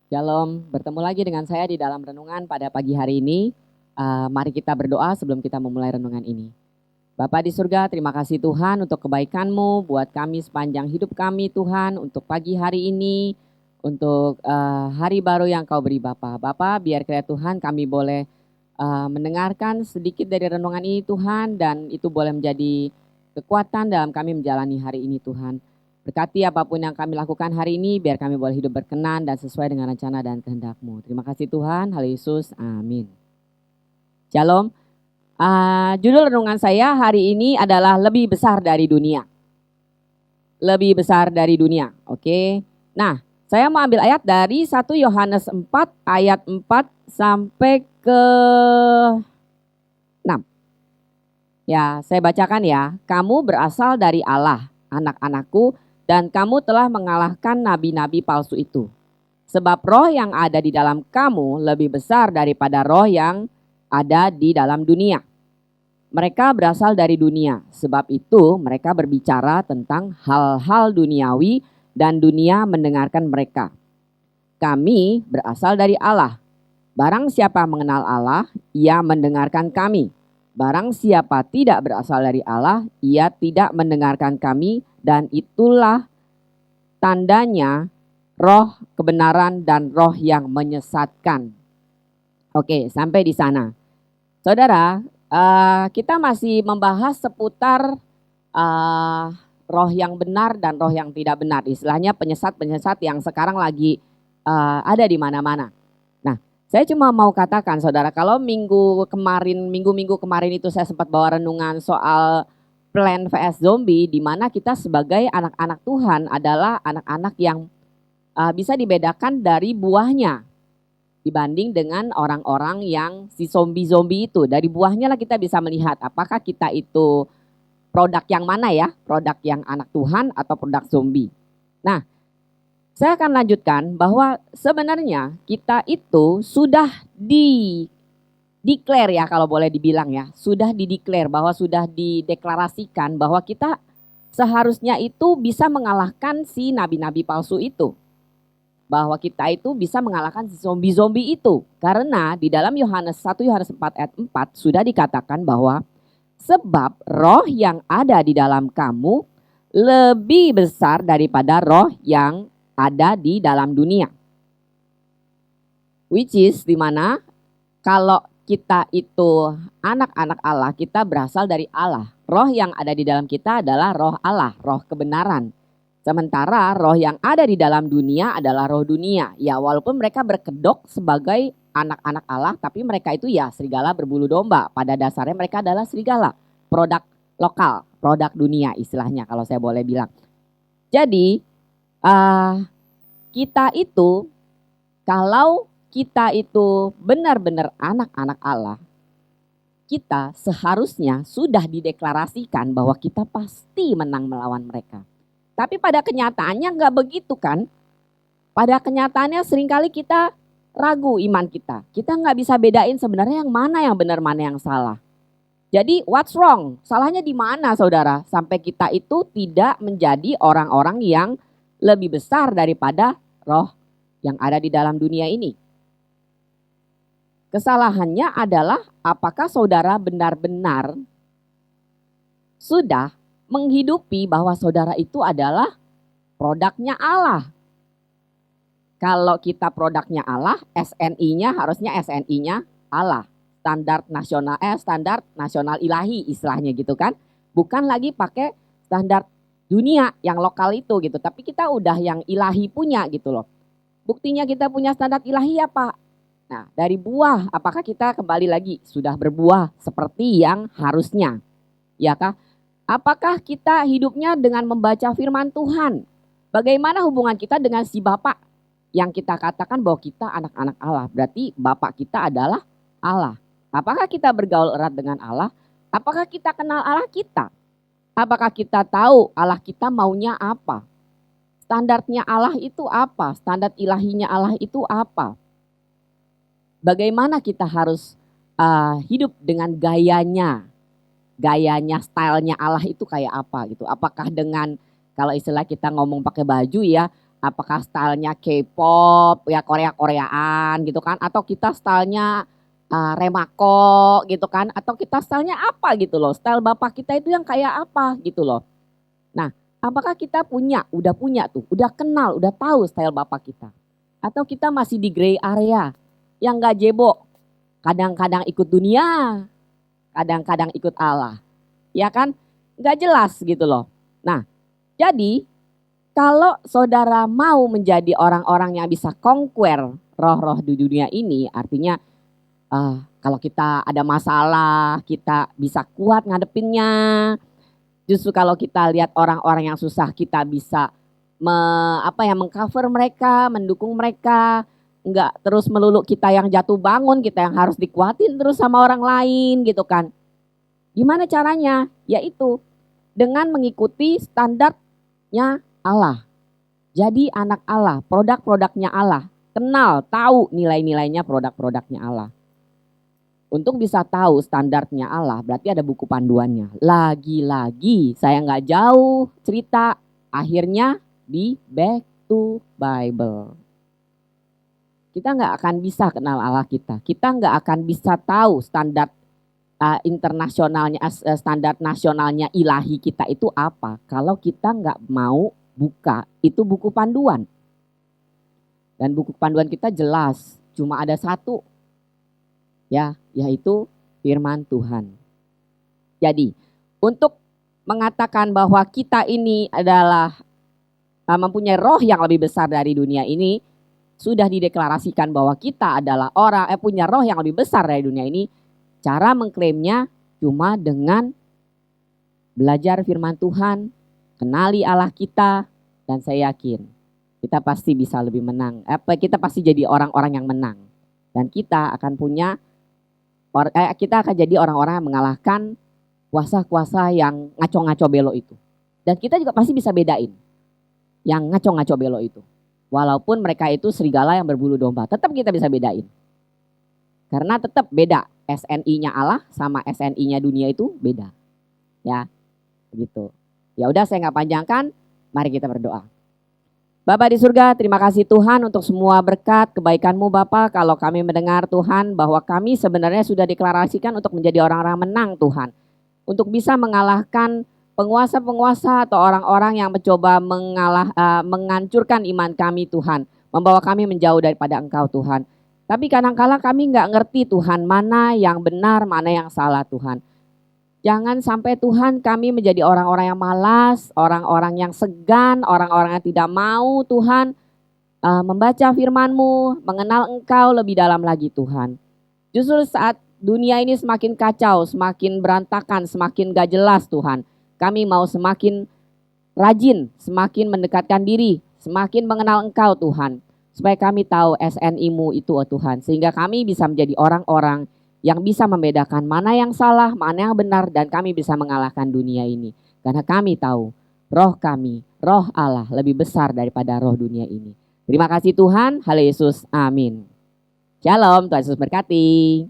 Shalom, bertemu lagi dengan saya di dalam renungan pada pagi hari ini. Mari kita berdoa sebelum kita memulai renungan ini. Bapa di surga, terima kasih Tuhan untuk kebaikan-Mu buat kami sepanjang hidup kami Tuhan, untuk pagi hari ini, untuk hari baru yang Kau beri Bapa. Bapa, biar kiranya Tuhan kami boleh mendengarkan sedikit dari renungan ini Tuhan, dan itu boleh menjadi kekuatan dalam kami menjalani hari ini Tuhan. Berkati apapun yang kami lakukan hari ini, biar kami boleh hidup berkenan dan sesuai dengan rencana dan kehendak-Mu. Terima kasih Tuhan, hal Yesus, amin. Shalom. Judul renungan saya hari ini adalah lebih besar dari dunia. Lebih besar dari dunia, oke. Nah, saya mau ambil ayat dari 1 Yohanes 4 ayat 4 sampai ke 6. Ya, saya bacakan ya. Kamu berasal dari Allah, anak-anakku, dan kamu telah mengalahkan nabi-nabi palsu itu. Sebab roh yang ada di dalam kamu lebih besar daripada roh yang ada di dalam dunia. Mereka berasal dari dunia, sebab itu mereka berbicara tentang hal-hal duniawi dan dunia mendengarkan mereka. Kami berasal dari Allah. Barang siapa mengenal Allah, ia mendengarkan kami. Barang siapa tidak berasal dari Allah, ia tidak mendengarkan kami, dan itulah tandanya roh kebenaran dan roh yang menyesatkan. Oke, sampai di sana. Saudara, kita masih membahas seputar roh yang benar dan roh yang tidak benar. Istilahnya penyesat-penyesat yang sekarang lagi ada di mana-mana. Nah, saya cuma mau katakan saudara, kalau minggu-minggu kemarin itu saya sempat bawa renungan soal Plant vs Zombie, di mana kita sebagai anak-anak Tuhan adalah anak-anak yang bisa dibedakan dari buahnya dibanding dengan orang-orang yang si zombie-zombie itu. Dari buahnya lah kita bisa melihat apakah kita itu produk yang mana ya, produk yang anak Tuhan atau produk zombie. Nah, saya akan lanjutkan bahwa sebenarnya kita itu sudah declare ya, kalau boleh dibilang ya, sudah dideclare bahwa sudah dideklarasikan bahwa kita seharusnya itu bisa mengalahkan si nabi-nabi palsu itu. Bahwa kita itu bisa mengalahkan si zombie-zombie itu. Karena di dalam 1 Yohanes 4 ayat 4 sudah dikatakan bahwa sebab roh yang ada di dalam kamu lebih besar daripada roh yang ada di dalam dunia. Which is dimana kalau kita itu anak-anak Allah, kita berasal dari Allah. Roh yang ada di dalam kita adalah roh Allah, roh kebenaran. Sementara roh yang ada di dalam dunia adalah roh dunia. Ya, walaupun mereka berkedok sebagai anak-anak Allah, tapi mereka itu ya serigala berbulu domba. Pada dasarnya mereka adalah serigala, produk lokal, produk dunia istilahnya kalau saya boleh bilang. Jadi kita itu, kalau kita itu benar-benar anak-anak Allah, kita seharusnya sudah dideklarasikan bahwa kita pasti menang melawan mereka. Tapi pada kenyataannya nggak begitu kan? Pada kenyataannya seringkali kita ragu iman kita. Kita nggak bisa bedain sebenarnya yang mana yang benar, mana yang salah. Jadi what's wrong? Salahnya di mana saudara? Sampai kita itu tidak menjadi orang-orang yang lebih besar daripada roh yang ada di dalam dunia ini. Kesalahannya adalah apakah saudara benar-benar sudah menghidupi bahwa saudara itu adalah produknya Allah. Kalau kita produknya Allah, SNI-nya harusnya SNI-nya Allah. Standar nasional ilahi istilahnya gitu kan. Bukan lagi pakai standar dunia yang lokal itu gitu. Tapi kita udah yang ilahi punya gitu loh. Buktinya kita punya standar ilahi apa? Nah, dari buah, apakah kita kembali lagi sudah berbuah seperti yang harusnya? Ya kah? Apakah kita hidupnya dengan membaca firman Tuhan? Bagaimana hubungan kita dengan si Bapak yang kita katakan bahwa kita anak-anak Allah? Berarti Bapak kita adalah Allah. Apakah kita bergaul erat dengan Allah? Apakah kita kenal Allah kita? Apakah kita tahu Allah kita maunya apa? Standarnya Allah itu apa? Standar ilahinya Allah itu apa? Bagaimana kita harus hidup dengan gayanya, stylenya Allah itu kayak apa gitu. Apakah dengan, kalau istilah kita ngomong pakai baju ya, apakah stylenya K-pop, ya Korea-Koreaan gitu kan, atau kita stylenya remako gitu kan, atau kita stylenya apa gitu loh, style bapak kita itu yang kayak apa gitu loh. Nah, apakah kita udah punya tuh, udah kenal, udah tahu style bapak kita, atau kita masih di gray area yang gak jebo, kadang-kadang ikut dunia, kadang-kadang ikut Allah, ya kan, gak jelas gitu loh. Nah, jadi kalau saudara mau menjadi orang-orang yang bisa conquer roh-roh di dunia ini, artinya kalau kita ada masalah, kita bisa kuat ngadepinnya. Justru kalau kita lihat orang-orang yang susah, kita bisa mengcover mereka, mendukung mereka. Enggak terus melulu kita yang jatuh bangun, kita yang harus dikuatin terus sama orang lain gitu kan. Gimana caranya? Yaitu dengan mengikuti standarnya Allah. Jadi anak Allah, produk-produknya Allah. Kenal, tahu nilai-nilainya produk-produknya Allah. Untuk bisa tahu standarnya Allah, berarti ada buku panduannya. Lagi-lagi saya nggak jauh cerita, akhirnya di Back to Bible. Kita nggak akan bisa kenal Allah kita. Kita nggak akan bisa tahu standar internasionalnya, standar nasionalnya ilahi kita itu apa. Kalau kita nggak mau buka itu buku panduan. Dan buku panduan kita jelas, cuma ada satu. Ya, yaitu firman Tuhan. Jadi, untuk mengatakan bahwa kita ini adalah mempunyai roh yang lebih besar dari dunia ini, sudah dideklarasikan bahwa kita adalah orang punya roh yang lebih besar dari dunia ini. Cara mengklaimnya cuma dengan belajar firman Tuhan, kenali Allah kita, dan saya yakin kita pasti bisa lebih menang. Kita pasti jadi orang-orang yang menang. Dan kita akan jadi orang-orang yang mengalahkan kuasa-kuasa yang ngaco-ngaco belok itu. Dan kita juga pasti bisa bedain yang ngaco-ngaco belok itu. Walaupun mereka itu serigala yang berbulu domba, tetap kita bisa bedain. Karena tetap beda, SNI-nya Allah sama SNI-nya dunia itu beda. Ya, begitu. Ya udah, saya nggak panjangkan, mari kita berdoa. Bapa di surga, terima kasih Tuhan untuk semua berkat kebaikan-Mu Bapa. Kalau kami mendengar Tuhan bahwa kami sebenarnya sudah deklarasikan untuk menjadi orang-orang menang Tuhan. Untuk bisa mengalahkan penguasa-penguasa atau orang-orang yang mencoba menghancurkan iman kami Tuhan. Membawa kami menjauh daripada Engkau Tuhan. Tapi kadang-kala kami nggak ngerti Tuhan mana yang benar, mana yang salah Tuhan. Jangan sampai Tuhan kami menjadi orang-orang yang malas, orang-orang yang segan, orang-orang yang tidak mau Tuhan membaca firman-Mu, mengenal Engkau lebih dalam lagi Tuhan. Justru saat dunia ini semakin kacau, semakin berantakan, semakin gak jelas Tuhan. Kami mau semakin rajin, semakin mendekatkan diri, semakin mengenal Engkau Tuhan. Supaya kami tahu SNI-Mu itu Tuhan. Sehingga kami bisa menjadi orang-orang yang bisa membedakan mana yang salah, mana yang benar, dan kami bisa mengalahkan dunia ini. Karena kami tahu roh kami, roh Allah lebih besar daripada roh dunia ini. Terima kasih Tuhan, haleluya Yesus, amin. Shalom, Tuhan Yesus berkati.